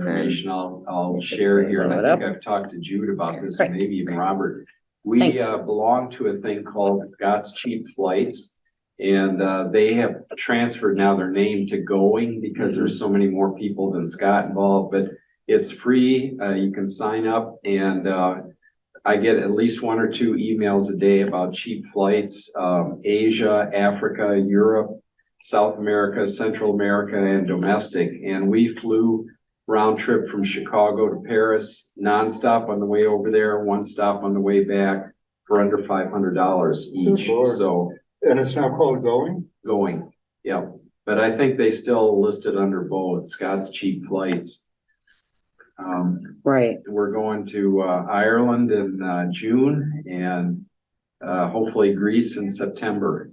information I'll share here, and I think I've talked to Jude about this, and maybe even Robert. We belong to a thing called Scott's Cheap Flights, and they have transferred now their name to Going because there's so many more people than Scott involved, but it's free. You can sign up, and I get at least 1 or 2 emails a day about cheap flights, Asia, Africa, Europe, South America, Central America, and domestic. And we flew round trip from Chicago to Paris, nonstop on the way over there, 1 stop on the way back for under $500 each. So, and it's now called Going? Yeah. But I think they still listed under both Scott's Cheap Flights. Right. We're going to Ireland in June, and hopefully Greece in September.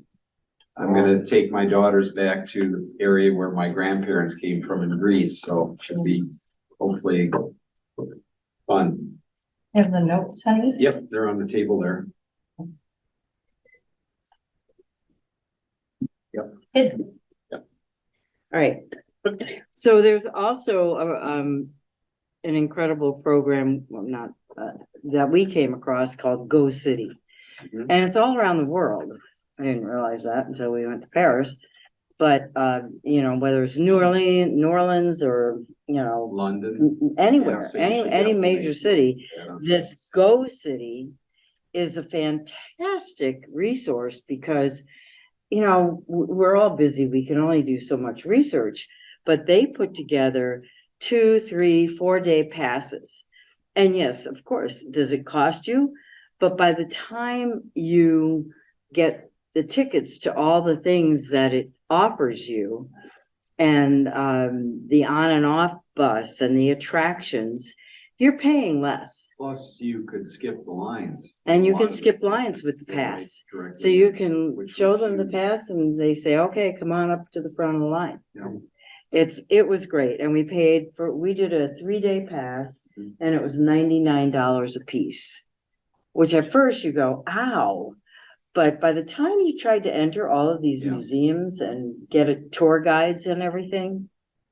I'm going to take my daughters back to the area where my grandparents came from in Greece, so it should be hopefully fun. Have the notes, honey? Yep, they're on the table there. Yep. Yep. All right. So there's also an incredible program, well, not that we came across, called Go City, and it's all around the world. I didn't realize that until we went to Paris, but you know, whether it's New Orleans or, you know, London, anywhere, so any major city, this Go City is a fantastic resource because, you know, we're all busy. We can only do so much research, but they put together 2, 3, 4-day passes. And yes, of course, does it cost you? But by the time you get the tickets to all the things that it offers you, and the on and off bus and the attractions, you're paying less. Plus, you could skip the lines. And you can skip lines with the pass. So you can show them the pass and they say, okay, come on up to the front of the line. Yeah. It was great. And we did a 3-day pass, and it was $99 a piece, which at first you go, ow. But by the time you tried to enter all of these museums and get tour guides and everything,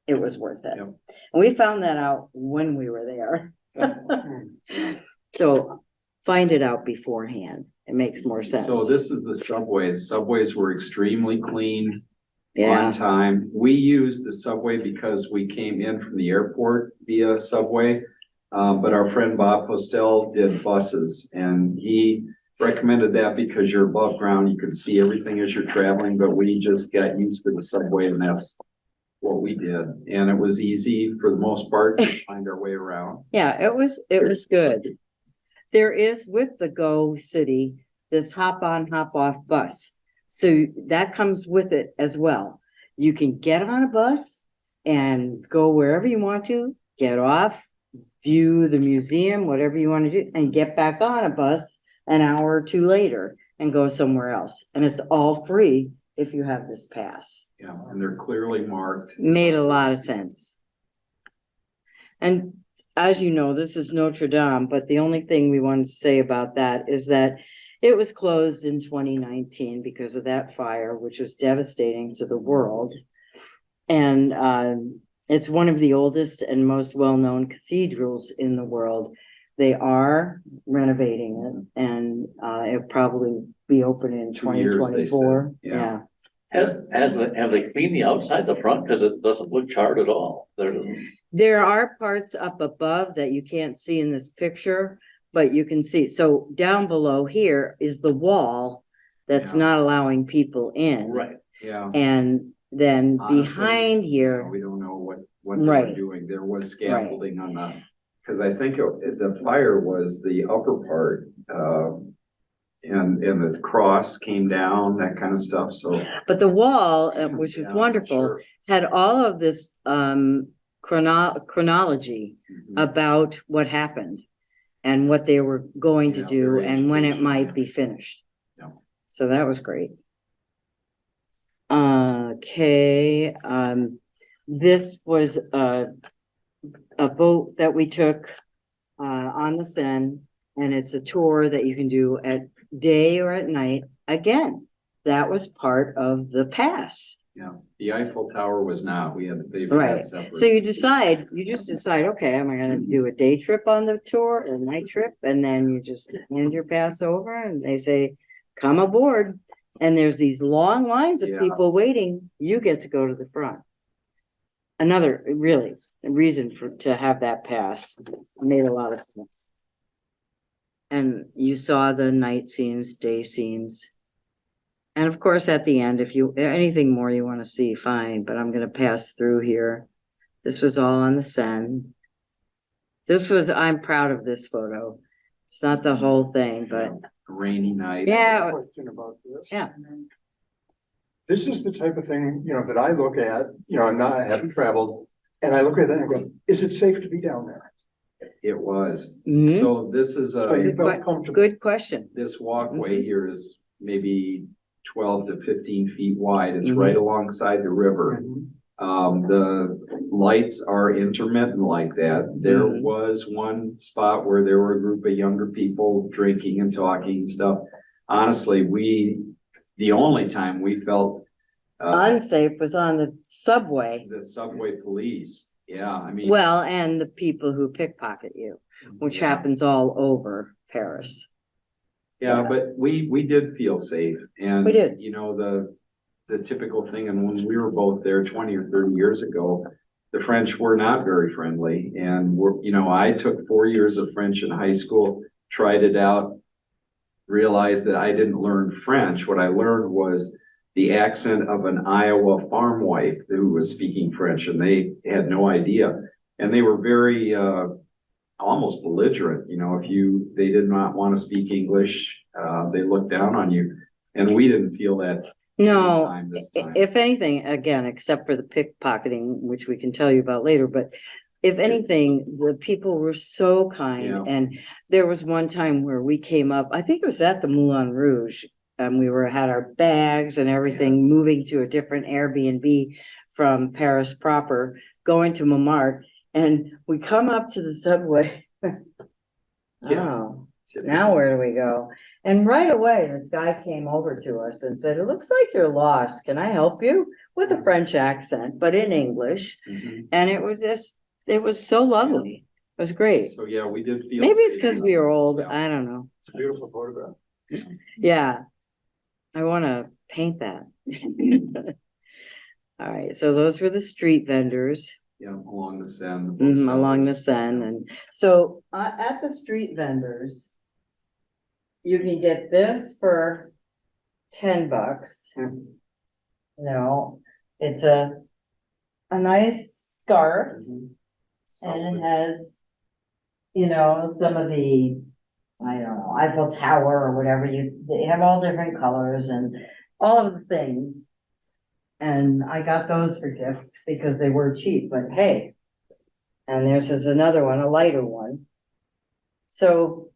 it was worth it. And we found that out when we were there. So find it out beforehand. It makes more sense. So this is the subway. The subways were extremely clean, on time. We used the subway because we came in from the airport via subway. But our friend Bob Postel did buses, and he recommended that because you're above ground, you can see everything as you're traveling, but we just got used to the subway, and that's what we did. And it was easy for the most part to find our way around. Yeah, it was good. There is, with the Go City, this hop on, hop off bus. So that comes with it as well. You can get on a bus and go wherever you want to, get off, view the museum, whatever you want to do, and get back on a bus an hour or 2 later and go somewhere else. And it's all free if you have this pass. Yeah, and they're clearly marked. Made a lot of sense. And as you know, this is Notre Dame, but the only thing we wanted to say about that is that it was closed in 2019 because of that fire, which was devastating to the world. And it's one of the oldest and most well-known cathedrals in the world. They are renovating it, and it'll probably be open in 2024. Yeah. Have they cleaned the outside, the front? Because it doesn't look charred at all. There are parts up above that you can't see in this picture, but you can see. So down below here is the wall that's not allowing people in. Right. Yeah. And then honestly, behind here, we don't know what they were doing. There was scaffolding on the, because I think the fire was the upper part, and the cross came down, that kind of stuff. So, but the wall, which was wonderful, had all of this chronology about what happened and what they were going to do and when it might be finished. Yeah. So that was great. Okay. This was a boat that we took on the Seine, and it's a tour that you can do at day or at night. Again, that was part of the pass. Yeah, the Eiffel Tower was not, they've Right. had separate. So you just decide, okay, am I gonna do a day trip on the tour or a night trip? And then you just hand your pass over and they say, come aboard. And there's these long lines of Yeah. people waiting. You get to go to the front. Another really reason to have that pass made a lot of sense. And you saw the night scenes, day scenes. And of course, at the end, if you, anything more you want to see, fine, but I'm gonna pass through here. This was all on the Seine. I'm proud of this photo. It's not the whole thing, but Rainy night. yeah, Question about this. yeah. This is the type of thing, that I look at, I haven't traveled, and I look at it and I go, is it safe to be down there? It was. Mhm. So this is So you a, felt comfortable. Good question. this walkway here is maybe 12 to 15 feet wide. It's Mhm. right alongside the river. Mhm. The lights are intermittent like that. There Mhm. was one spot where there were a group of younger people drinking and talking and stuff. Honestly, the only time we felt Unsafe was on the subway. the subway police. Yeah, I mean. Well, and the people who pickpocket you, which yeah. happens all over Paris. Yeah, but we did feel safe and. We did. The typical thing, and when we were both there 20 or 30 years ago, the French were not very friendly. And I took 4 years of French in high school, tried it out, realized that I didn't learn French. What I learned was the accent of an Iowa farm wife who was speaking French, and they had no idea. And they were very, almost belligerent. If they did not want to speak English, they looked down on you. And we didn't feel that. No, This time. if anything, again, except for the pickpocketing, which we can tell you about later, but if anything, the people were so kind. Yeah. And there was one time where we came up, I think it was at the Moulin Rouge. And we had our bags and everything, moving to a different Airbnb from Paris proper, going to Montmartre, and we come up to the subway. Oh, now where do we go? And right away, this guy came over to us and said, it looks like you're lost. Can I help you? With a French accent, but in English. Mhm. And it was so lovely. It was great. So, yeah, we did feel. Maybe it's safe. because we were old. Yeah. I don't know. It's a beautiful photograph. Yeah. I want to paint that. All right. So those were the street vendors. Yeah, along the Seine. Along the Seine. And so at the street vendors, you can get this for $10. It's a nice scarf, Mhm. and it has, some of the, I don't know, Eiffel Tower or whatever, they have all different colors and all of the things. And I got those for gifts because they were cheap, but hey. And there's another one, a lighter one. So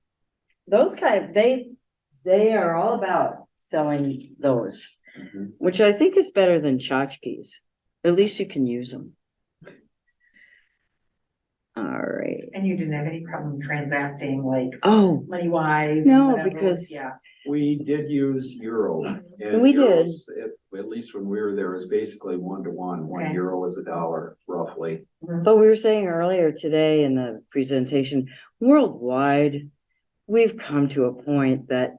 those they are all about selling those, Mhm. which I think is better than tchotchkes. At least you can use them. All right. And you didn't have any problem transacting like Oh, money wise? No, because- Yeah. We did use euro. And We did. euros, at least when we were there, was basically 1-to-1. Okay. €1 is $1, roughly. but we were saying earlier today in the presentation, worldwide, we've come to a point that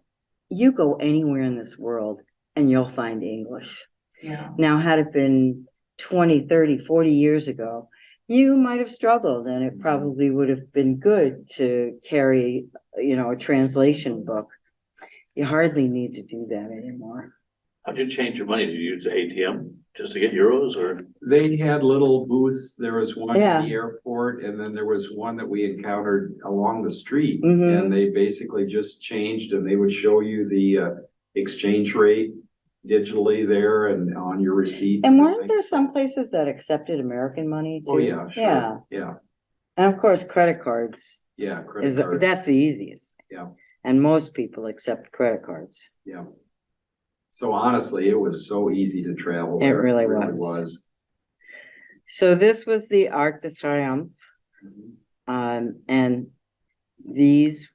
you go anywhere in this world and you'll find English. Yeah. Now, had it been 20, 30, 40 years ago, you might have struggled, and it probably would have been good to carry, a translation book. You hardly need to do that anymore. How'd you change your money? Did you use the ATM just to get euros or? They had little booths. There was one Yeah. in the airport, and then there was one that we encountered along the street. Mhm. And they basically just changed, and they would show you the exchange rate digitally there and on your receipt. And weren't there some places that accepted American money too? Oh, yeah, sure. Yeah, Yeah, and of course, credit cards yeah, credit cards. that's the easiest. Yeah. And most people accept credit cards. Yeah. So honestly, it was so easy to travel. It there. really was. So this was the Arc de Triomphe. Mhm. And these,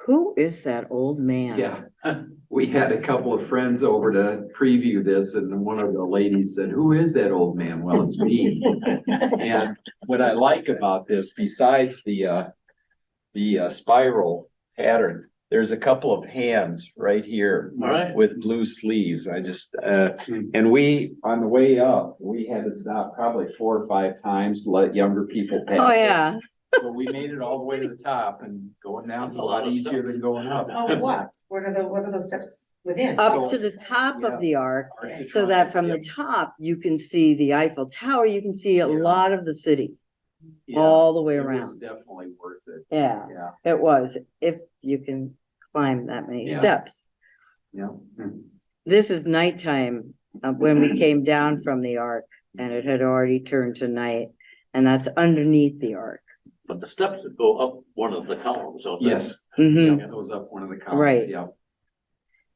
who is that old man? Yeah, we had a couple of friends over to preview this and one of the ladies said, who is that old man? Well, it's me. And what I like about this, besides the spiral pattern, there's a couple of hands right here All right. with blue sleeves. I just, and we, on the way up, we had to stop probably 4 or 5 times to let younger people pass Oh, us. yeah. But we made it all the way to the top and going down's That's a lot easier than going up. Oh, what? What are those steps within? Up So- to the top of the Yes. arc, Arch so that from the Yep. top, you can see the Eiffel Tower, you can see a Yeah. lot of the city, Yeah, all the way it was around. definitely worth it. Yeah, Yeah, it was, if you can climb that many Yeah. steps. yeah. This is nighttime, when we came down from the arc, and it had already turned to night, and that's underneath the arc. But the steps that go up one of the columns, don't they? Yes, Mhm. yeah, goes up one of the columns, Right. yeah.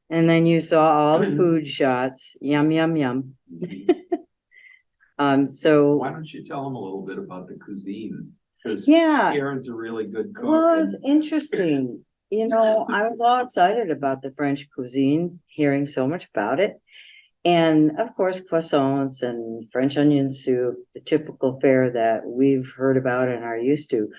And then you saw all the food shots, yum, yum, yum. So, Why don't you tell them a little bit about the cuisine? Cause yeah, Karen's a really good cook. was and- interesting. You know, I was all excited about the French cuisine, hearing so much about it. And of course, croissants and French onion soup, the typical fare that we've heard about and are used to.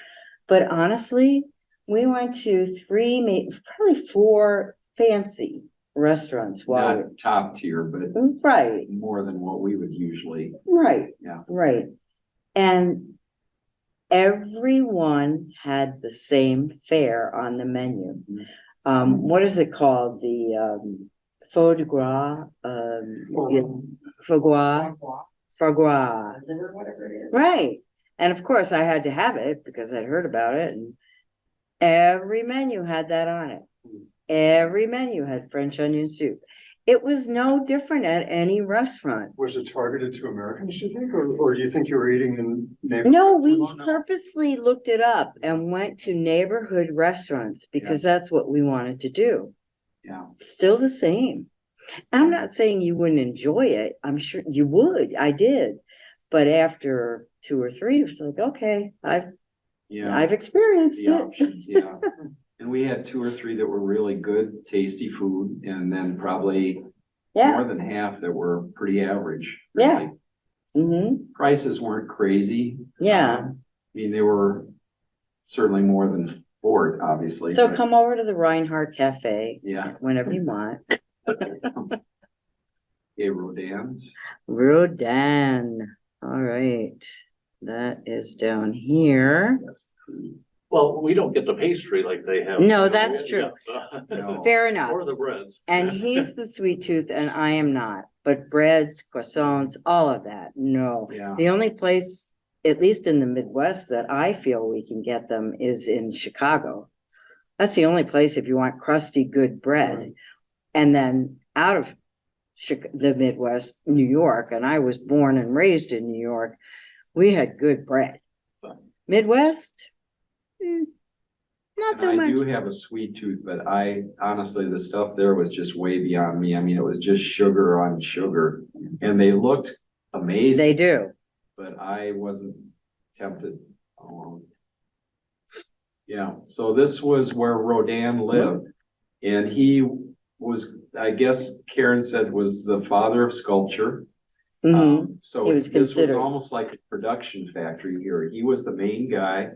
But honestly, we went to 3, maybe probably 4 fancy restaurants while Not top tier, but right, more than what we would usually, right, Yeah. right. And everyone had the same fare on the menu. Mhm. What is it called? The foie de gras, yeah, foie gras, foie gras. Liver, whatever it is. Right. And of course I had to have it because I'd heard about it, and every menu had that on it. Every menu had French onion soup. It was no different at any restaurant. Was it targeted to Americans, do you think, or do you think you were eating in neighborhoods? No, we Oh, no. purposely looked it up and went to neighborhood restaurants because that's what we wanted to do. yeah. Still the same. I'm not saying you wouldn't enjoy it. I'm sure you would. I did. But after 2 or 3, it was like, okay, Yeah, I've experienced the it. options, yeah. And we had 2 or 3 that were really good, tasty food, and then probably more Yeah. than half that were pretty average. Yeah. really. Hmm. Prices weren't crazy. Yeah. I mean, they were certainly more than Ford, obviously. So but come over to the Reinhardt Cafe Yeah, whenever you want. okay, Rodin's. Rodan. All right. That is down here. That's the food. Well, we don't get the pastry like they have. No, You know, that's we- true. yeah. No. Fair enough. Or the breads. And he's the sweet tooth and I am not, but breads, croissants, all of that, no. Yeah, The only place, at least in the Midwest, that I feel we can get them is in Chicago. That's the only place if you want crusty, good bread. Right. And then out of the Midwest, New York, and I was born and raised in New York, we had good bread. Midwest, not and so I do much. have a sweet tooth, but I honestly, the stuff there was just way beyond me. I mean, it was just sugar on sugar. And they looked amazing. They do. But I wasn't tempted. Yeah, so this was where Rodin lived. And he was, I guess Karen said, was the father of sculpture. Mhm. So He was this was considered. almost like a production factory here. He was the main guy.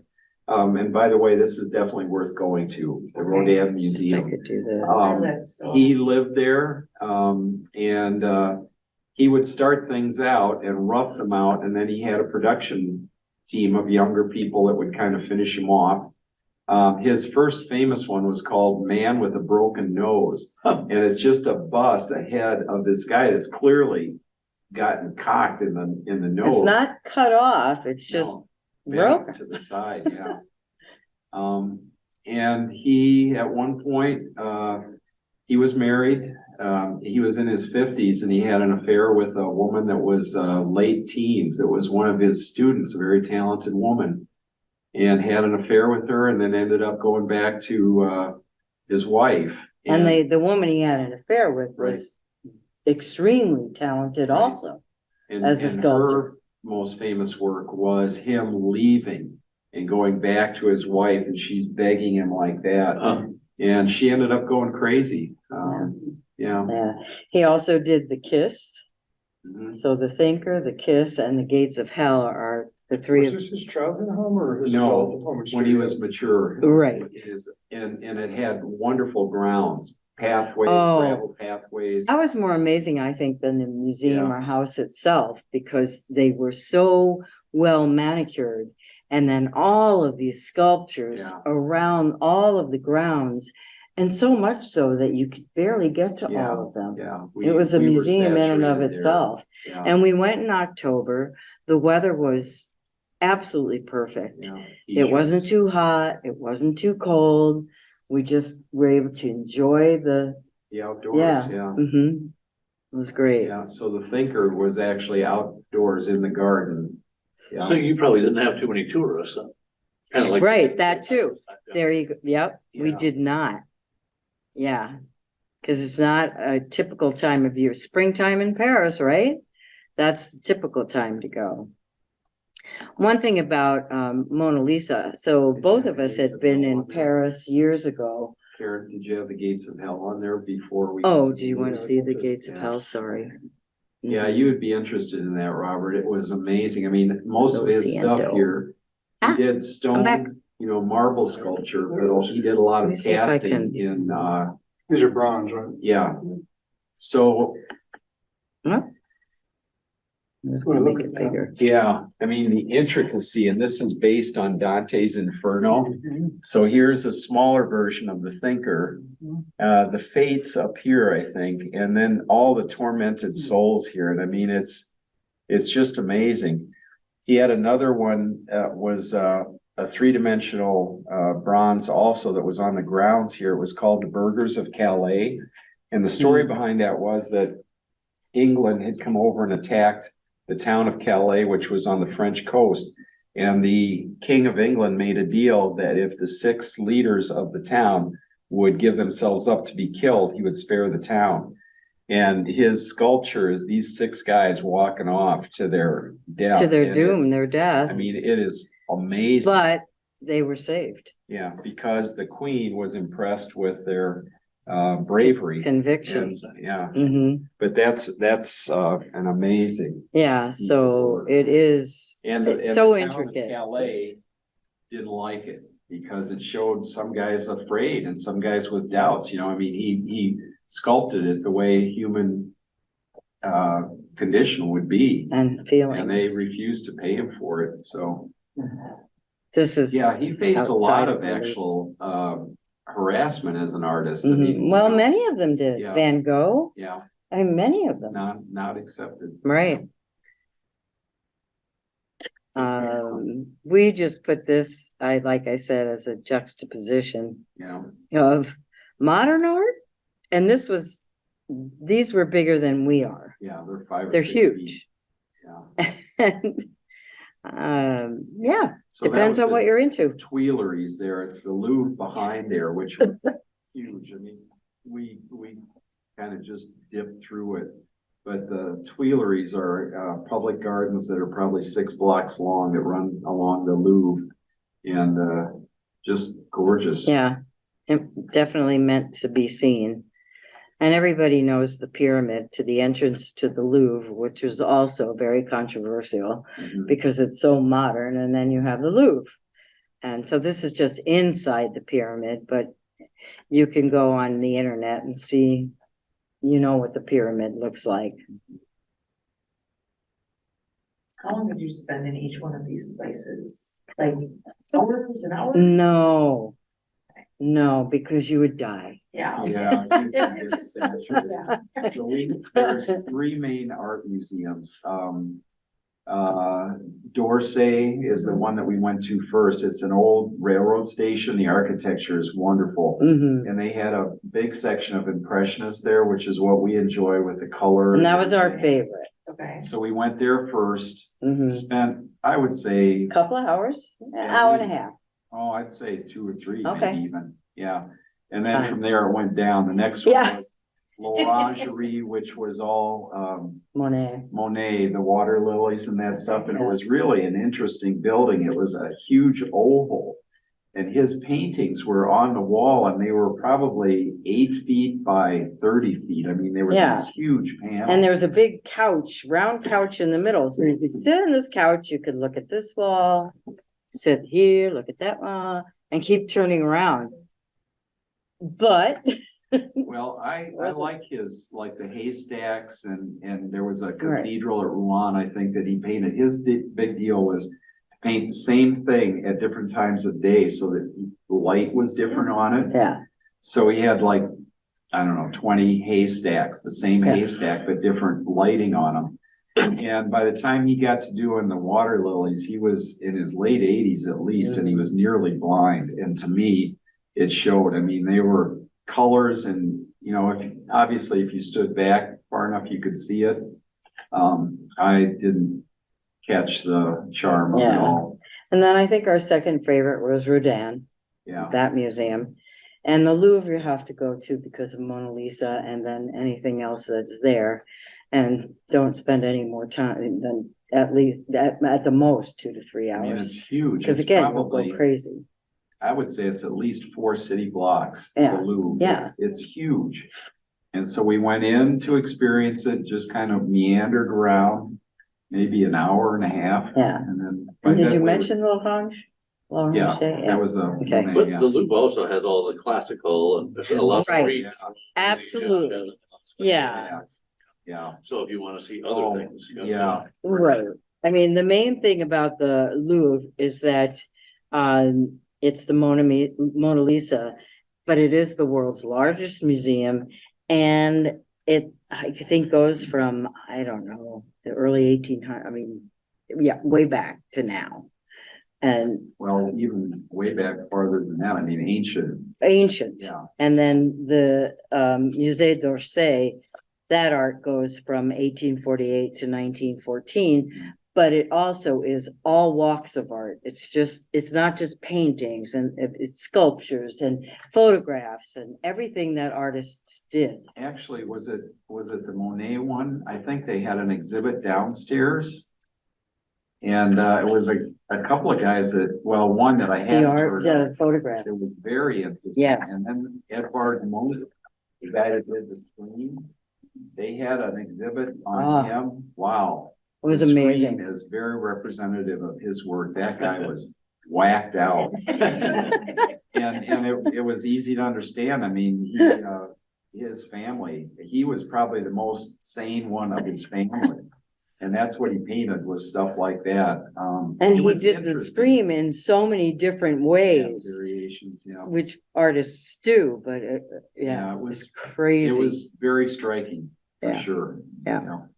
And by the way, this is definitely worth going to, the Rodin Yes, I Museum. could do that. My list, so. He lived there, and he would start things out and rough them out, and then he had a production team of younger people that would kind of finish him off. His first famous one was called Man with a Broken Nose, and it's just a bust, a head of this guy that's clearly gotten cocked in the nose. It's not cut off, it's just No, broken. bent to the side, yeah. And he, at one point, he was married. He was in his 50s and he had an affair with a woman that was late teens. That was one of his students, a very talented woman, and had an affair with her, and then ended up going back to his wife. And the woman he had an affair with was extremely talented Right. also. And, as a and sculptor. her most famous work was him leaving and going back to his wife, and she's begging him like that. And she ended up going crazy. Yeah. Yeah, he also did The Kiss. Mhm. So The Thinker, The Kiss, and The Gates of Hell are the three Was of, this his childhood home or his No, adult home? when he was mature. Right. And it had wonderful grounds, pathways, Oh. gravel pathways. that was more amazing, I think, than the museum Yeah. or house itself, because they were so well manicured. And then all of these sculptures Yeah. around all of the grounds, and so much so that you could barely get to Yeah, all of them. Yeah. It was a we were museum in and of saturated there. itself. Yeah, And we went in October. The weather was absolutely perfect. yeah. It wasn't T-shirts. too hot, it wasn't too cold. We just were able to enjoy the, The outdoors, yeah. It was great. Yeah, so the Thinker was actually outdoors in the garden. So Yeah, you probably didn't have too many tourists, kind of like. Right, that too. There you go. Yep, we Yeah. did not. Yeah, because it's not a typical time of year. Springtime in Paris, right? That's the typical time to go. One thing about Mona Lisa, so Did you both have of the us Gates had of been Hell in on there? Paris years ago. Karen, did you have the Gates of Hell on there before we? Oh, went do you the want to movie? see the Gates of Yeah. Hell? Sorry. Yeah, Mhm. you would be interested in that, Robert. It was amazing. I mean, most of Lo his stuff siento. here, he Ah, did back. stone, marble sculpture, but he did a lot Let me of see if I casting can- in, These are bronze, right? yeah. So, Huh? I'm just Well, gonna look make at it that. bigger. yeah, I mean, the intricacy, and this is based on Dante's Inferno. Mm-hmm. So here's a smaller version of the Thinker. The Fates up here, I think, and then all the tormented souls here. And I mean, it's just amazing. He had another one that was a three-dimensional bronze also that was on the grounds here. It was called the Burghers of Calais. And the story behind that was that England had come over and attacked the town of Calais, which was on the French coast. And the King of England made a deal that if the 6 leaders of the town would give themselves up to be killed, he would spare the town. And his sculpture is these 6 guys walking off to their death. To their And doom, it's- their death, I mean, it is amazing. but they were saved. Yeah, because the Queen was impressed with their bravery. Conviction. And, yeah, Mm-hmm. but that's an amazing. Yeah, so it is, it's so intricate. Calais didn't like it because it showed some guys afraid and some guys with doubts, I mean, he sculpted it the way human condition would be. And And they feelings. refused to pay him for it, so, This is. yeah, he faced a outside lot of of the- actual harassment as an artist. I Mhm. mean, Well, many of them did. Yeah. Van Gogh, Yeah, I mean, many of them, not accepted. right? We just put this, like I said, as a juxtaposition Yeah, of modern art. And these were bigger than we are. yeah, they're 5 or They're 6 feet. huge. Yeah. And, yeah, So that depends was on what the you're into. Tuileries there. It's the Louvre behind there, which was huge. I mean, we kind of just dipped through it. But the Tuileries are public gardens that are probably 6 blocks long that run along the Louvre, and just gorgeous. Yeah, it definitely meant to be seen. And everybody knows the pyramid to the entrance to the Louvre, which is also very controversial Mhm. because it's so modern. And then you have the Louvre. And so this is just inside the pyramid, but you can go on the internet and see, what the pyramid looks like. How long did you spend in each one of these places? Like hours, an hour? No, because you would die. Yeah. Yeah, you can get saturated. Yeah. So there's 3 main art museums. D'Orsay is the one that we went to first. It's an old railroad station. The architecture is wonderful. Mhm. And they had a big section of impressionists there, which is what we enjoy with the color. And that was our everything. favorite. Okay. So we went there first, Mhm. spent, I would say, Couple of hours, an Yeah, hour and a least. half. I'd say 2 or 3, Okay. maybe even, yeah. And then Time. from there it went down. The next Yeah. one was L'Orangerie, which was all Monet. Monet, the water lilies and that stuff. And it was really an interesting building. It was a huge oval. and his paintings were on the wall and they were probably 8 feet by 30 feet. I mean, they were Yeah. these huge panels. And there was a big couch, round couch in the middle, so you could sit on this couch, you could look at this wall, sit here, look at that wall, and keep turning around. But Well, I Wasn't- like his, like the haystacks and there was a cathedral at Rouen, I think that he painted. His big deal was to paint the same thing at different times of day so that the light was different on it. yeah, So he had like, I don't know, 20 haystacks, the same Yeah. haystack, but different lighting on them. And by the time he got to doing the water lilies, he was in his late 80s at least, and he was nearly blind. And to me, it showed. I mean, they were colors and, you know, obviously if you stood back far enough, you could see it. I didn't catch the charm of it Yeah. all. and then I think our second favorite was Rodin, Yeah. that museum. And the Louvre you have to go to because of Mona Lisa and then anything else that's there. And don't spend any more time than at least, at the most, 2 to 3 I mean, hours. it's huge. Because It's again, we'll probably, go crazy. I would say it's at least 4 city blocks. Yeah, The Louvre. yeah. It's huge. And so we went in to experience it, just kind of meandered around, maybe an hour and a half. Yeah. And then. And did you we were- mention L'Orange? Yeah, that was a. Okay. But yeah. the Louvre also has all the classical and there's a lot of Right. great. Absolutely. Yeah. Yeah. Yeah. So if you wanna see Oh, other things. you know, yeah. Right. I mean, the main thing about the Louvre is that it's the Mona Lisa, but it is the world's largest museum. And it, I think, goes from, I don't know, the early 1800s, I mean, yeah, way back to now. And Well, even way back farther than that, I mean, ancient, ancient. yeah. And then the Musée d'Orsay, that art goes from 1848 to 1914. But it also is all walks of art. It's not just paintings and it's sculptures and photographs and everything that artists did. Actually, was it the Monet one? I think they had an exhibit downstairs. And it was a couple of guys that, well, one that I The hadn't art, heard the of. photographs. It was very interesting. Yes. And then Edvard Munch, the guy that did the screen, they had an exhibit Ah. on him. Wow. It was The screen amazing. is very representative of his work. That guy was whacked out. And it was easy to understand. I mean, his family, he was probably the most sane one of his family. And that's what he painted, was stuff like that. And it he was did the interesting. scream in so many different Yeah, ways, variations, yeah. which artists do, but Yeah, yeah, it it was- was crazy. It was very striking, for Yeah. sure. Yeah. You know.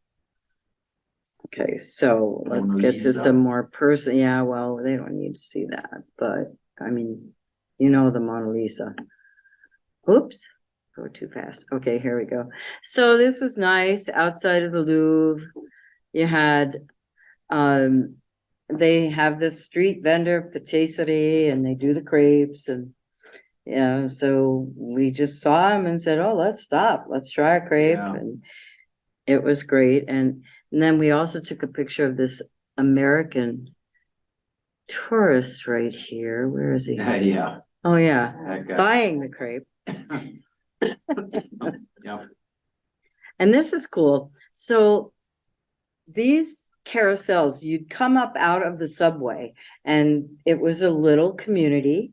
Okay, so let's Mona get to Lisa. some more yeah, well, they don't need to see that, but I mean, you know, the Mona Lisa. Oops, go too fast. Okay, here we go. So this was nice outside of the Louvre. You had, they have this street vendor patisserie and they do the crepes and yeah, so we just saw him and said, oh, let's stop, let's try a crepe. Yeah. And it was great. And then we also took a picture of this American tourist right here. Where is he? Yeah, Oh, yeah, that guy. buying the crepe. Yeah, And this is cool. So these carousels, you'd come up out of the subway and it was a little community,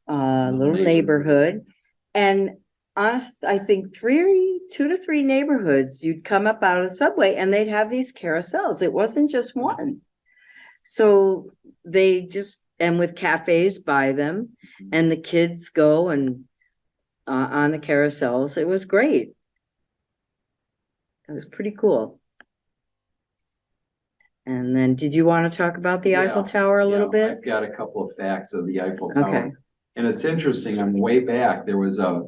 little neighborhood. And I think 2 to 3 neighborhoods, you'd come up out of the subway and they'd have these carousels. It wasn't just one. So they just, and with cafes by them, and the kids go and on the carousels. It was great. It was pretty cool. And then, did you want to talk about the Eiffel Yeah, Tower a little yeah, bit? I've got a couple of facts of the Eiffel Tower. Okay. And it's interesting, on the way back, there was a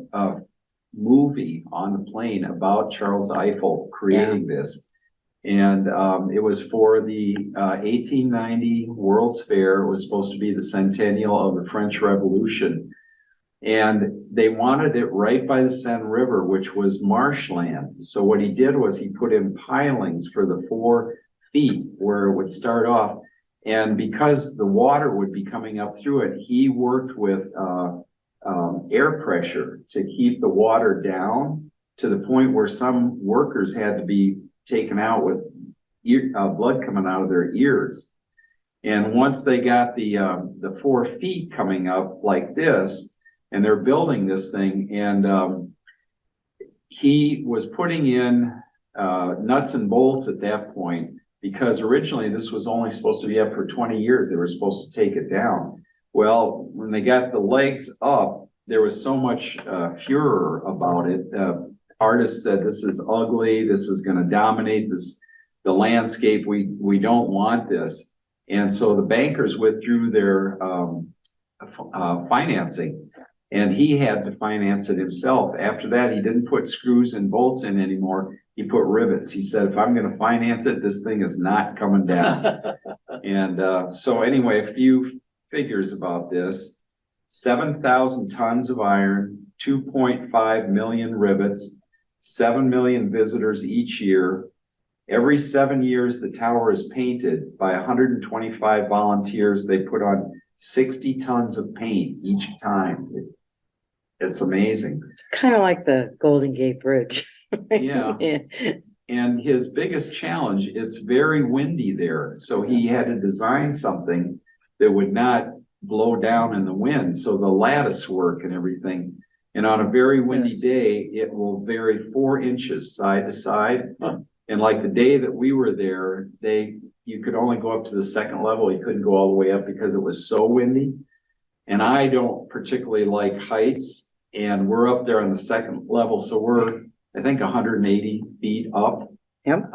movie on the plane about Charles Eiffel creating this. And it was for the 1890 World's Fair. It was supposed to be the centennial of the French Revolution. And they wanted it right by the Seine River, which was marshland. So what he did was he put in pilings for the 4 feet where it would start off. And because the water would be coming up through it, he worked with, air pressure to keep the water down to the point where some workers had to be taken out with blood coming out of their ears. And once they got the 4 feet coming up like this, and they're building this thing, and he was putting in nuts and bolts at that point, because originally this was only supposed to be up for 20 years. They were supposed to take it down. Well, when they got the legs up, there was so much furor about it. Artists said, this is ugly, this is gonna dominate the landscape, we don't want this. And so the bankers withdrew their financing, and he had to finance it himself. After that, he didn't put screws and bolts in anymore, he put rivets. He said, if I'm gonna finance it, this thing is not coming down. And so anyway, a few figures about this. 7,000 tons of iron, 2.5 million rivets, 7 million visitors each year. Every 7 years, the tower is painted by 125 volunteers. They put on 60 tons of paint each time. It's amazing. It's kind of like the Golden Gate Bridge. Yeah. And his biggest challenge, it's very windy there. So he had to design something that would not blow down in the wind. So the lattice work and everything. And on a very windy day, it will vary 4 inches side to side. And like the day that we were there, you could only go up to the 2nd level. You couldn't go all the way up because it was so windy. And I don't particularly like heights. And we're up there on the 2nd level. So we're, I think, 180 feet up. Yep.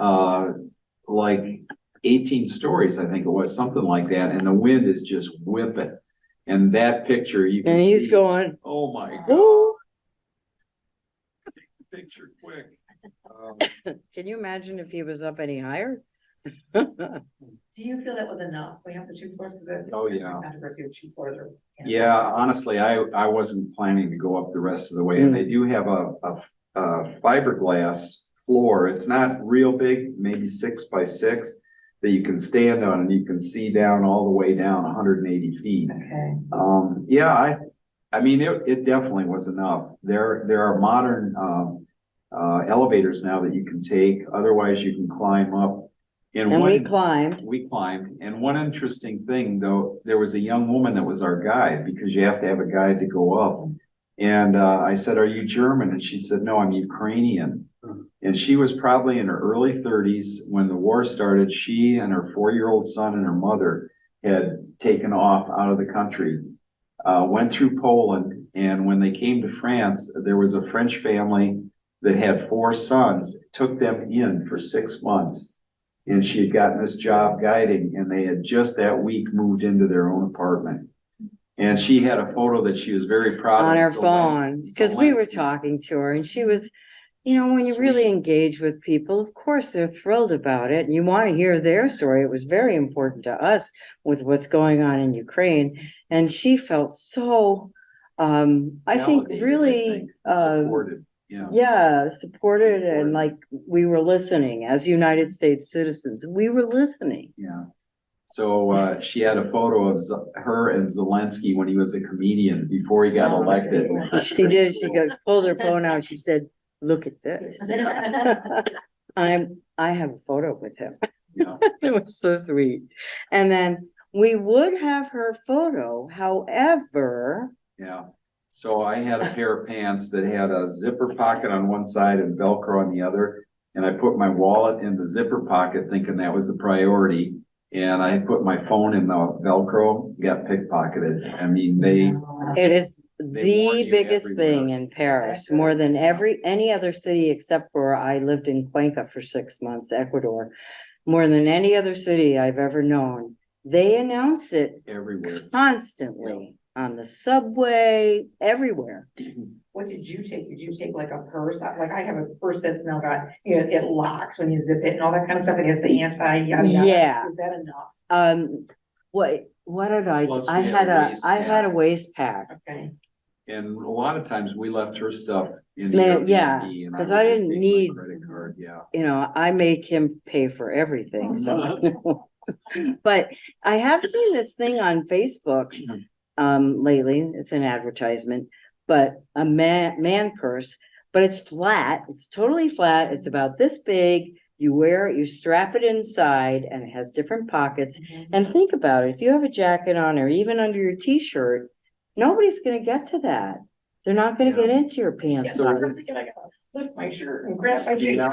Like 18 stories, I think it was, something like that. And the wind is just whipping. And that picture, you can And he's see, going, oh my God. "Ooh." Take the picture quick. Can you imagine if he was up any higher? Do you feel that was enough? We have the 2 floors, because that's. Oh, yeah. Controversy with 2 floors or. Yeah, honestly, I wasn't planning to go up the rest of the way. And they do have a fiberglass floor. It's not real big, maybe 6 by 6, that you can stand on, and you can see down all the way down 180 feet. Okay. Yeah, I mean, it definitely was enough. There are modern elevators now that you can take. Otherwise, you can climb up. And we climbed. We climbed. And one interesting thing, though, there was a young woman that was our guide, because you have to have a guide to go up. And I said, are you German? And she said, no, I'm Ukrainian. And she was probably in her early 30s when the war started. She and her 4-year-old son and her mother had taken off out of the country, went through Poland. And when they came to France, there was a French family that had 4 sons, took them in for 6 months. And she had gotten this job guiding, and they had just that week moved into their own apartment. And she had a photo that she was very proud of. On her phone, because we were Zelensky. talking to her, and she was, you know, when you really Sweet. engage with people, of course, they're thrilled about it. And you want to hear their story. It was very important to us with what's going on in Ukraine. And she felt so, I think, Validated, really, supported. Yeah. yeah, supported, and like we were listening as United States citizens. We were listening. Yeah. So she had a photo of her and Zelensky when he was a comedian before he got elected. She did. She pulled her phone out. She said, "Look at this." I have a photo with him. Yeah. It was so sweet. And then we would have her photo, however. Yeah. So I had a pair of pants that had a zipper pocket on one side and Velcro on the other. And I put my wallet in the zipper pocket thinking that was the priority. And I put my phone in the Velcro, got pickpocketed. I mean, It is They warn the you biggest everywhere. thing in Paris, more than any other city except for I lived in Cuenca for 6 months, Ecuador. More than any other city I've ever known. They announce it everywhere. constantly on the subway, everywhere. What did you take? Did you take like a purse? Like I have a purse that's now got, you know, it locks when you zip it and all that kind of stuff. It has the anti yada yada. Yeah. Is that enough? What did I, Plus I we had had a a, waist I had a pack. waist pack. Okay. And a lot of times we left her stuff in the Man, yeah, Airbnb, and 'cause would I just didn't take my need- Credit card, yeah. You know, I make him pay for everything, so. But I have seen this thing on Facebook, lately, it's an advertisement, but a man purse, but it's flat, it's totally flat, it's about this big. You wear it, you strap it inside, and it has different pockets. And think about it, if you have a jacket on or even under your t-shirt, nobody's gonna get to that. They're not gonna get Yeah. into your pants So I'm pockets. thinking I gotta lift my shirt and grab my. Yeah.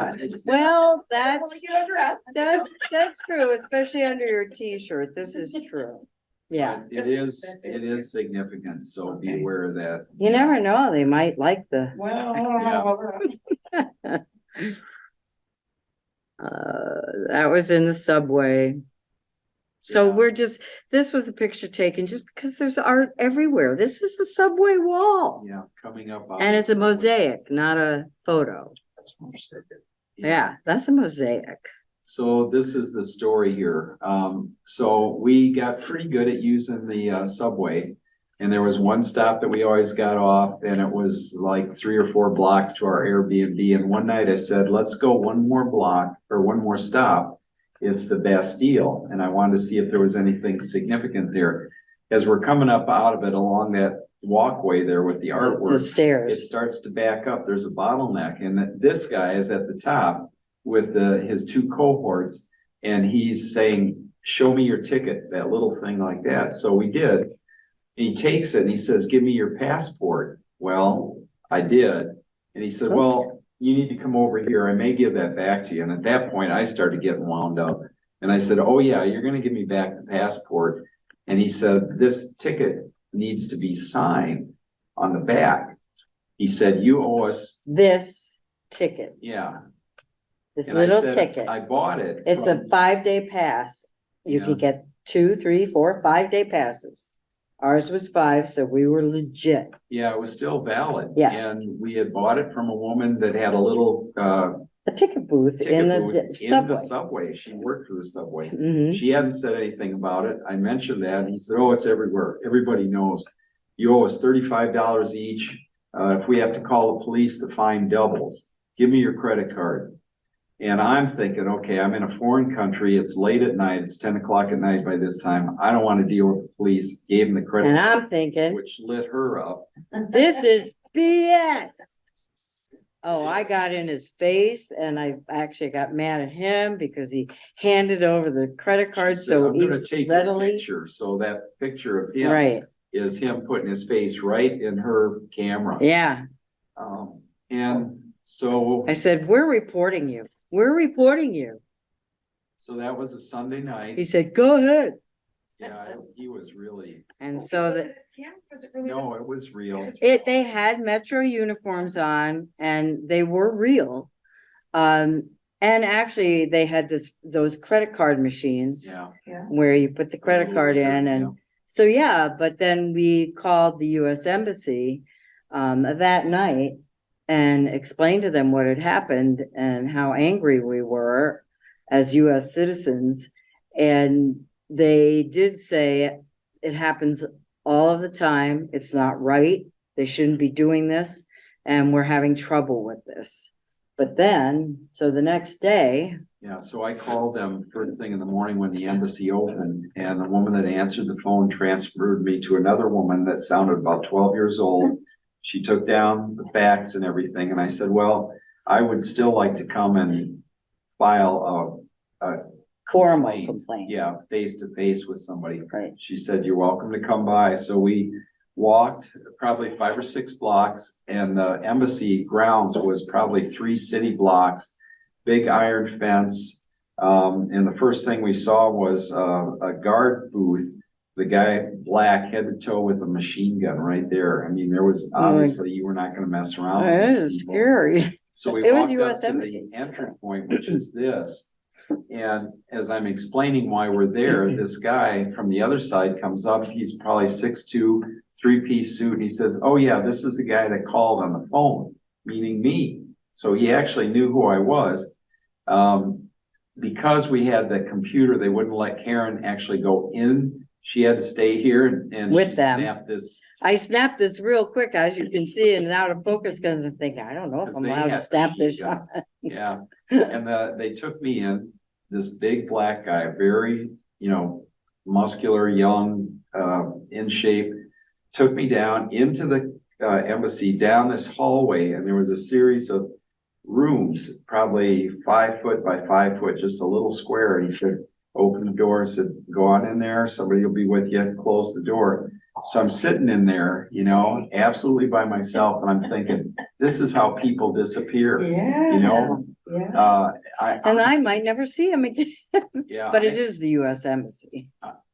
Well, I don't wanna get undressed. that's true, especially under your t-shirt. This is true. Yeah, But it is significant, so be aware of that. you never know, they might like the, Well, I don't know about that. that was in the subway. So Yeah. we're just, this was a picture taken just because there's art everywhere. This is the subway wall. Yeah, coming up. on And it's a the- mosaic, not a photo. Yeah, that's a mosaic. So this is the story here. So we got pretty good at using the subway. And there was one stop that we always got off, and it was like 3 or 4 blocks to our Airbnb. And one night I said, let's go one more block or one more stop. It's the Bastille. And I wanted to see if there was anything significant there. As we're coming up out of it along that walkway there with the The artwork, it stairs. starts to back up. There's a bottleneck, and this guy is at the top with his 2 cohorts, and he's saying, show me your ticket, that little thing like that. So we did. He takes it and he says, give me your passport. Well, I did. And he said, well, you need to come over here. I may give that back to you. And at that point, I started getting wound up. And I said, oh yeah, you're going to give me back the passport. And he said, this ticket needs to be signed on the back. He said, you owe us. This ticket, Yeah. this And I little said, ticket. I bought it. It's a 5-day pass. You Yeah. could get 2, 3, 4, 5-day passes. Ours was 5, so we were legit. Yeah, it was still valid. Yes. And we had bought it from a woman that had a little A ticket booth in ticket the booth in the subway. subway. She worked for the subway. Mhm. She hadn't said anything about it. I mentioned that, and he said, oh, it's everywhere. Everybody knows. You owe us $35 each. If we have to call the police, the fine doubles. Give me your credit card. And I'm thinking, okay, I'm in a foreign country. It's late at night. It's 10 o'clock at night by this time. I don't want to deal with the police. Gave him the credit And card, I'm thinking, which lit her up. this is BS. Oh, I got in his face and I actually got mad at him because he handed over the credit card She said, so I'm gonna take your readily. picture. So that picture of him Right, is him putting his face right in her camera. yeah. And so, I said, we're reporting you. We're reporting you. so that was a Sunday He night. said, go ahead. Yeah, he was really, And so Was that it a scam? Was it really? no, it was real. they had Metro uniforms on and they were real. And actually they had those credit card machines Yeah. where you put the credit card in Yeah. and so, yeah, but then we called the US Embassy that night and explained to them what had happened and how angry we were as US citizens. And they did say it happens all of the time. It's not right. They shouldn't be doing this. And we're having trouble with this. But then, so the next day, Yeah, so I called them first thing in the morning when the embassy opened, and the woman that answered the phone transferred me to another woman that sounded about 12 years old. She took down the facts and everything, and I said, well, I would still like to come and file a formal complaint. yeah, face to face with somebody. Right. She said, you're welcome to come by. So we walked probably 5 or 6 blocks, and the embassy grounds was probably 3 city blocks, big iron fence. And the first thing we saw was a guard booth, the guy black head to toe with a machine gun right there. I mean, there was obviously, you were not gonna mess around with It these is people. scary. So we It was walked up US to Embassy. the entry point, which is this. And as I'm explaining why we're there, this guy from the other side comes up. He's probably 6'2", 3-piece suit. And he says, oh yeah, this is the guy that called on the phone, meaning me. So he actually knew who I was. Because we had the computer, they wouldn't let Karen actually go in. She had to stay here and With she them. snapped this I snapped this real quick, as you can see, and out of focus, because I'm thinking, I don't know if 'Cause I'm they allowed to had snap machine this shot. guns. Yeah, and they took me in, this big black guy, very, muscular, young, in shape, took me down into the embassy, down this hallway, and there was a series of rooms, probably 5 foot by 5 foot, just a little square. And he said, open the door, said, go on in there, somebody will be with you, close the door. So I'm sitting in there, absolutely by myself, and I'm thinking, this is how people disappear, Yeah. Yeah. And I might never see him again, Yeah. but it is the US Embassy.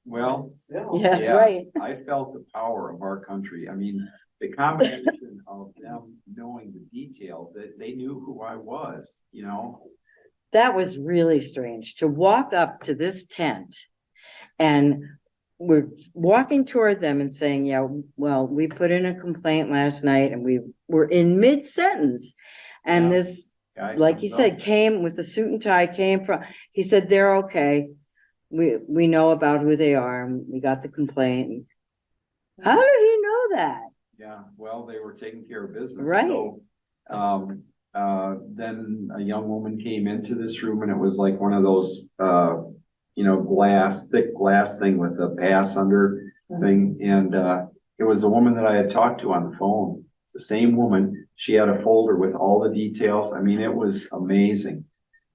Well, Still. Yeah, yeah, right. I felt the power of our country. I mean, the combination of them knowing the detail, that they knew who I was, That was really strange to walk up to this tent and we're walking toward them and saying, yeah, well, we put in a complaint last night and we were in mid-sentence. And Yeah. this, Guy like you comes up. said, came with the suit and tie, he said, they're okay. We know about who they are and we got the complaint. How did he know that? Yeah, well, they were taking care of business. Right. So, then a young woman came into this room and it was like one of those, thick glass thing with a pass under thing. And, it was a woman that I had talked to on the phone, the same woman. She had a folder with all the details. I mean, it was amazing.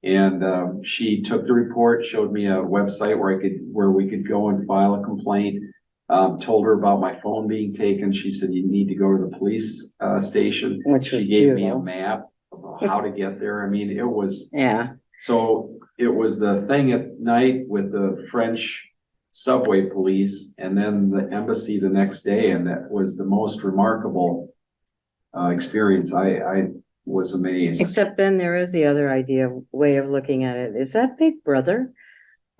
And, she took the report, showed me a website where we could go and file a complaint. Told her about my phone being taken. She said, you need to go to the police, station. Which was She gave me a beautiful. map of how to get there. I mean, it was, Yeah, so it was the thing at night with the French subway police and then the embassy the next day. And that was the most remarkable, experience. I was amazed. except then there is the other way of looking at it. Is that Big Brother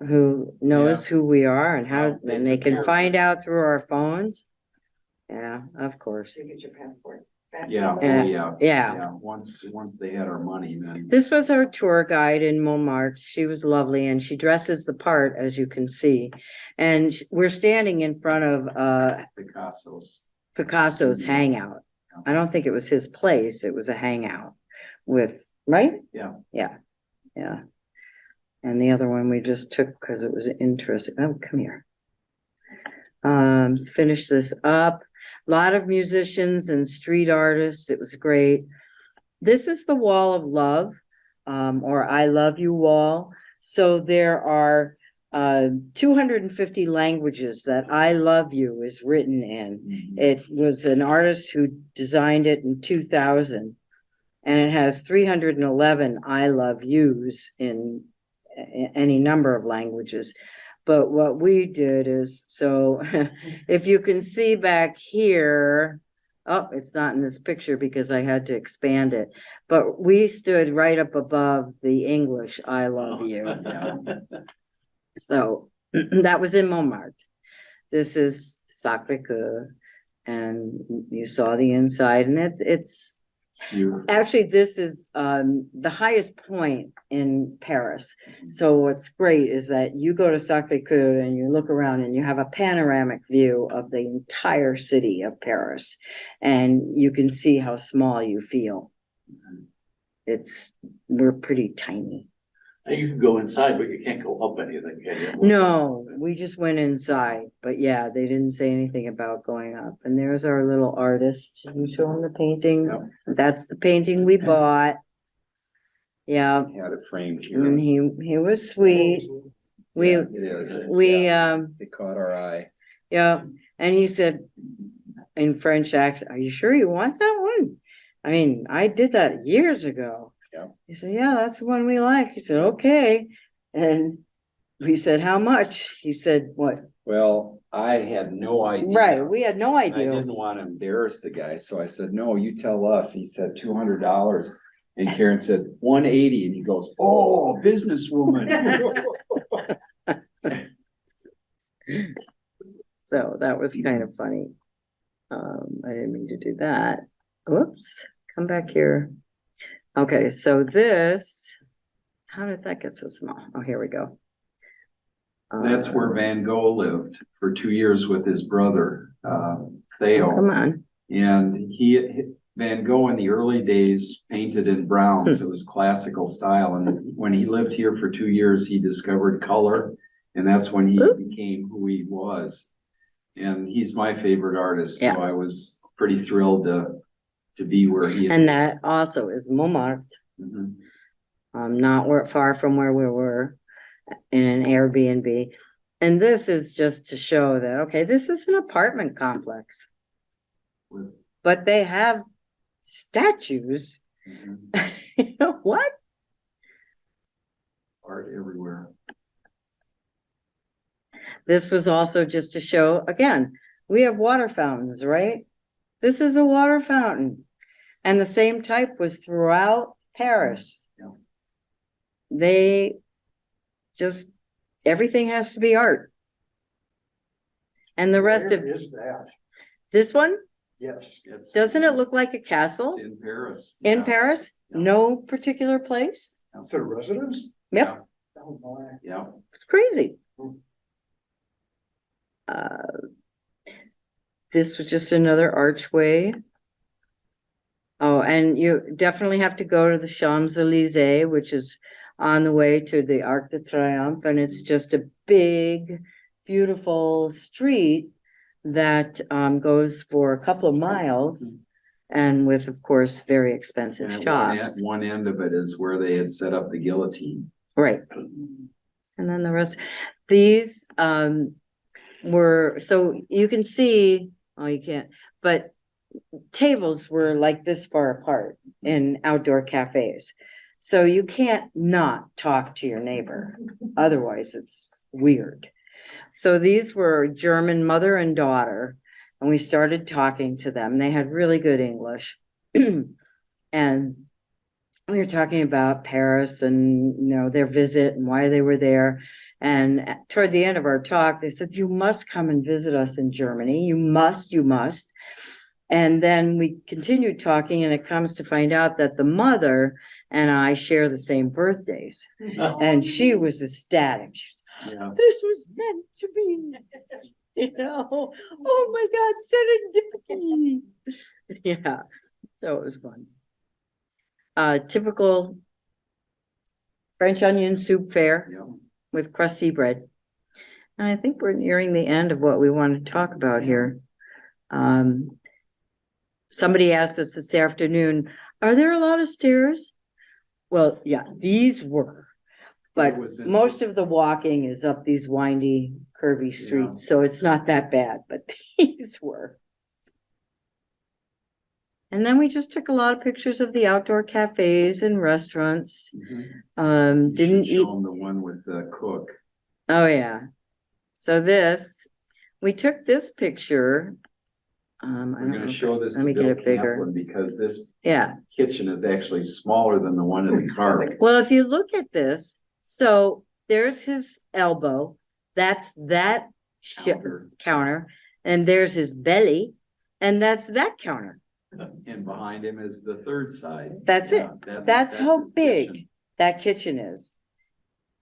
who knows who we are and Well, they and they took care can of find us. out through our phones? Yeah, of course. To get your passport. Yeah, oh, Yeah. yeah. Yeah. Yeah, once they had our money, then. This was our tour guide in Montmartre. She was lovely and she dresses the part, as you can see. And we're standing in front of Picasso's hangout. I don't think it was his place. It was a hangout right? Yeah. Yeah. Yeah. And the other one we just took because it was interesting. Oh, come here. Finish this up. A lot of musicians and street artists. It was great. This is the Wall of Love, or I Love You Wall. So there are 250 languages that I Love You is written in. Mhm. It was an artist who designed it in 2000, and it has 311 I Love Yous in any number of languages. But what we did is, so if you can see back here, oh, it's not in this picture because I had to expand it, but we stood right up above the English I love you. So that was in Montmartre. This is Sacré-Cœur, and you saw the inside, and it's actually, this is the highest point in Paris. So what's great is that you go to Sacré-Cœur and you look around and you have a panoramic view of the entire city of Paris, and you can see how small you feel. We're pretty tiny. You can go inside, but you can't go up anything, can you? No, we just went inside, but yeah, they didn't say anything about going up. And there's our little artist. You show him the painting. Yep. That's the painting we bought. Yeah, He had it framed here. and he was sweet. We Yeah, it is. It caught our eye. yeah, and he said in French accent, "Are you sure you want that one?" I mean, I did that years ago. Yeah. He said, "Yeah, that's the one we like." He said, "Okay," and we said, "How much?" He said, "What?" Well, I had no idea. Right, we had no I idea. didn't want to embarrass the guy, so I said, no, you tell us. He said $200. And Karen said 180, and he goes, oh, businesswoman. So that was kind of funny. I didn't mean to do that. Whoops, come back here. Okay, so this, how did that get so small? Oh, here we go. That's where Van Gogh lived for 2 years with his brother, Come Theo. on. And Van Gogh in the early days painted in browns. It was classical style. And when he lived here for 2 years, he discovered color. And that's when he became who he was. And he's my favorite artist. So Yeah. I was pretty thrilled to be where he is. And that also is Montmartre, Mhm. not far from where we were in an Airbnb. And this is just to show that, okay, this is an apartment complex, With- but they have statues. mhm. You know what? Art everywhere. This was also just to show, again, we have water fountains, right? This is a water fountain. And the same type was throughout Paris. Yeah. They just, everything has to be art. And the rest of Where is that? this one, Yes. doesn't it look like a It's castle in Paris. in Yeah. Paris? Yeah. No particular place? Is it a residence? Yep, Oh, my. Yeah. it's crazy. Hmm. This was just another archway. Oh, and you definitely have to go to the Champs-Élysées, which is on the way to the Arc de Triomphe, and it's just a big, beautiful street that goes for a couple of miles, and with, of course, very expensive And at shops. one end of it is where they had set up the guillotine. Right. And then the rest, these were, so you can see, oh, you can't, but tables were like this far apart in outdoor cafes. So you can't not talk to your neighbor. Otherwise, it's weird. So these were German mother and daughter, and we started talking to them. They had really good English. And we were talking about Paris and, you know, their visit and why they were there. And toward the end of our talk, they said, you must come and visit us in Germany. You must, you must. And then we continued talking, and it comes to find out that the mother and I share the same birthdays. And she was ecstatic. She was, Yeah. this was meant to be. You know, oh my God, serendipity. Yeah, so it was fun. Typical French onion soup fare Yeah. with crusty bread. And I think we're nearing the end of what we want to talk about here. Somebody asked us this afternoon, are there a lot of stairs? Well, yeah, these were, but It was in- most of the walking is up these windy, curvy streets, so it's not that bad, but these were. And then we just took a lot of pictures of the outdoor cafes and restaurants. Mhm. You Didn't should show eat, them the one with the cook. oh yeah. So this, we took this picture. I We're don't gonna know, show this let to me get Bill it bigger. Kaplan because this Yeah, kitchen is actually smaller than the one in the car. well, if you look at this, so there's his elbow, that's that counter, and there's his belly, and that's that counter. And behind him is the third side. That's it. Yeah, That's how his big kitchen. that kitchen is.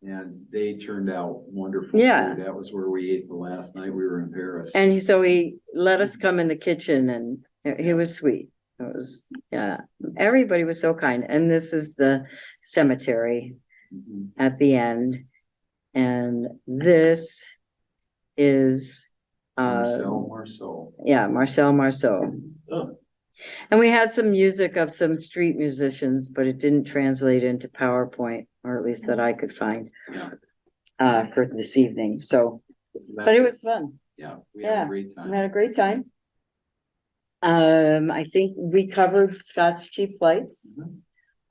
And they turned out wonderful. Yeah. Food. That was where we ate the last night we were in Paris. And so he let us come in the kitchen, and he was sweet. It was, yeah, everybody was so kind. And this is the cemetery Mhm. at the end. And this is, Marcel. yeah, Marcel Marceau. Oh, And we had some music of some street musicians, but it didn't translate into PowerPoint, or at least that I could find, Yeah. for this evening. So, but That's it was fun. Yeah, we had Yeah. a great We time. had a great time. I think we covered Scott's cheap flights,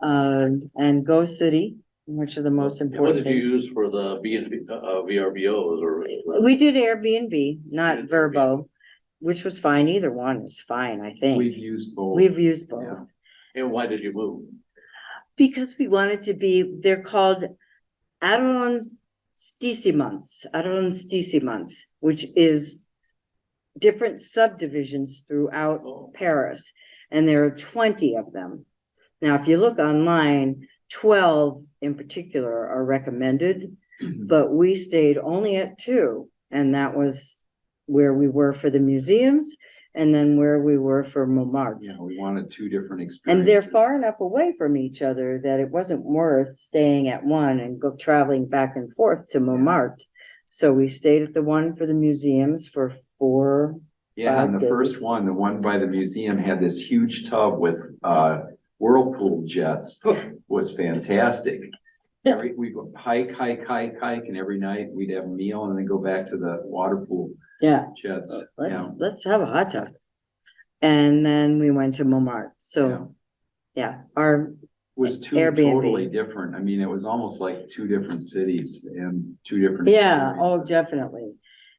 and Go City, which are the most what important did you thing. use for the VRBOs or? We did Airbnb, not Verbo, which was fine. Either one is fine, I think. We've used both. We've used both. Yeah. And why did you move? Because we wanted to be, they're called arrondissements, which is different subdivisions throughout Oh. Paris, and there are 20 of them. Now, if you look online, 12 in particular are recommended, but we stayed only at two, and that was where we were for the museums and then where we were for Montmartre. Yeah, we wanted two different And they're experiences. far enough away from each other that it wasn't worth staying at one and go traveling back and forth to Montmartre. So we stayed at the one for the museums for 4. Yeah, and the 5 first days. one, the one by the museum had this huge tub with whirlpool jets. Was fantastic. We go hike, and every night we'd have a meal and then go back to the water pool Yeah, jets. let's have a hot tub. And then we went to Montmartre. So, yeah, our Was two Airbnb. totally different. I mean, it was almost like two different cities and two different. Yeah, oh, experiences. definitely.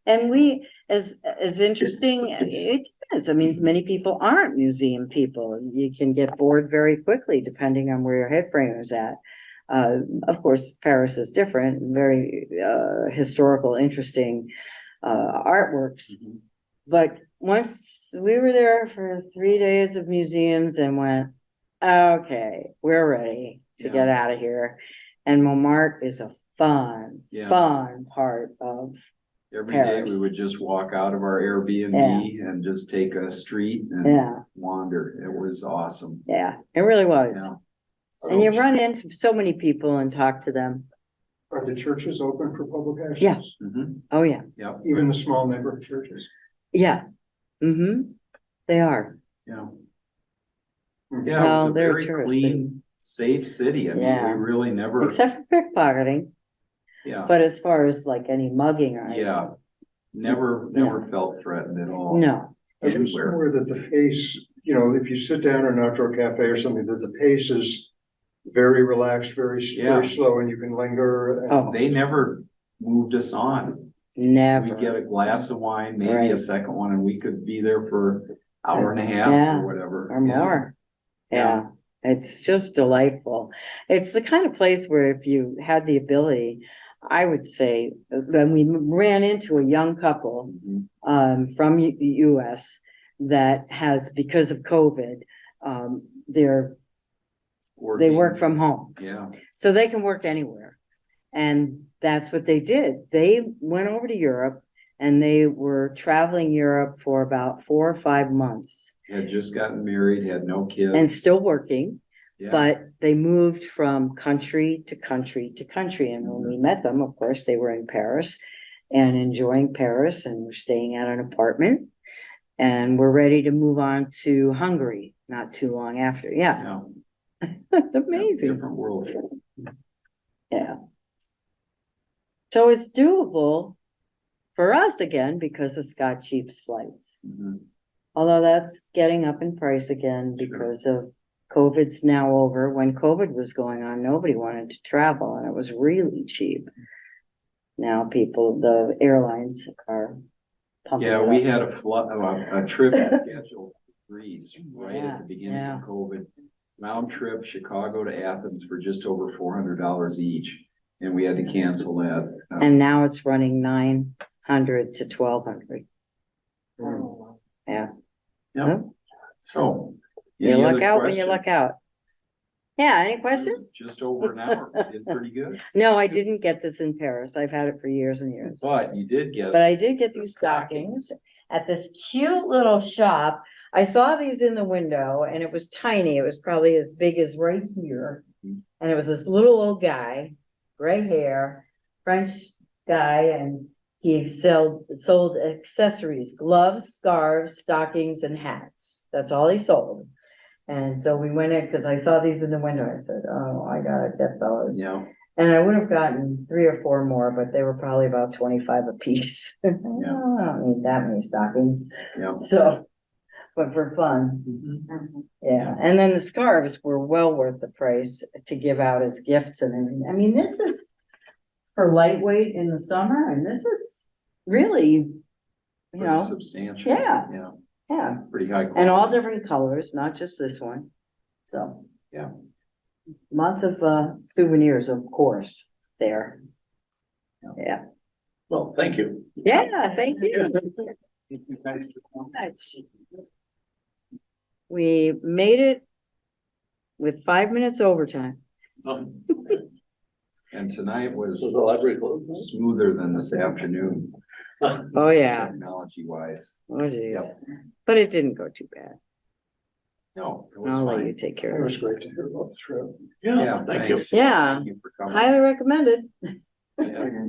And we, as interesting, it depends. I mean, many people aren't museum people. You can get bored very quickly depending on where your head frame is at. Of course, Paris is different, very historical, interesting artworks. Mhm. But once we were there for 3 days of museums and went, okay, we're ready to get out of here. And Montmartre is a fun part of Every day Paris. we would just walk out of our Airbnb and just take a street and wander. It was awesome. Yeah, it really was. Yeah. And you run into so many people and talk to them. Are the churches open for public access? Yeah. Mhm. Oh, yeah. Yep. Even the small neighborhood churches? Yeah. Mm-hmm. They are. Yeah. Mhm. Yeah, it was Well, a they're very tourists clean, safe city. I mean, Yeah. we really never, Except for pickpocketing. yeah, But as far as like any mugging or yeah. Never felt threatened at all. no. I read Everywhere. somewhere that the pace, if you sit down in an outdoor cafe or something, that the pace is very relaxed, very slow, and you can linger. and- Oh. They never moved us on. Never. We get a glass of wine, maybe Right. a second one, and we could be there for hour and a half Yeah. or whatever. Or more. Yeah. Yeah, it's just delightful. It's the kind of place where if you had the ability, I would say, when we ran into a young couple Mhm. from US that has, because of COVID, they Working. work from home, Yeah, so they can work anywhere. And that's what they did. They went over to Europe and they were traveling Europe for about 4 or 5 months had just gotten married, had no kids. and still working. Yeah. But they moved from country to country to country. And when we met them, of course, they were in Paris and enjoying Paris and were staying at an apartment. And we're ready to move on to Hungary, not too long after. Yeah, Yeah. amazing. Different world. Yeah. So it's doable for us again because it's got cheap flights. Mhm. Although that's getting up in price again because of COVID's now over. When COVID was going on, nobody wanted to travel and it was really cheap. Now the airlines are pumping Yeah, it we up. had a trip scheduled to Greece right Yeah, at the beginning yeah. of COVID. Round trip, Chicago to Athens for just over $400 each, and we had to cancel that. And now it's running 900 to 1,200. Mm. Yeah. Yeah. So. You any luck other out when you luck questions? out. Yeah, any questions? Just over an hour, did pretty good, No, I didn't get this in Paris. I've had it for years and years. but you did get. But I did get the these stockings at this cute little shop. I saw these in the window and it was tiny. It was probably as big as right here. And it was this little old guy, gray hair, French guy, and he sold accessories, gloves, scarves, stockings, and hats. That's all he sold. And so we went in because I saw these in the window. I said, oh, I gotta get those. Yeah, And I would have gotten 3 or 4 more, but they were probably about 25 a piece. I don't need that many stockings. yeah. So, but for fun, Mhm. yeah. And then the scarves were well worth the price to give out as gifts and everything. I mean, this is for lightweight in the summer, and this is really, Pretty substantial. yeah. Yeah, yeah, pretty high. and all quality. different colors, not just this one. So. Yeah. Lots of souvenirs, of course, there. Yeah. Well, thank you. Yeah, thank you. We made it with 5 minutes overtime. Um, And tonight Was was the library closed? smoother than this afternoon, Oh, yeah. technology wise. Oh, geez. Yep. But it didn't go too bad. No, it was I'll let you fine. take It care of was it. great to hear about the trip. Yeah, thank you. thanks. Yeah. Thank you for coming. Highly recommended. Yeah.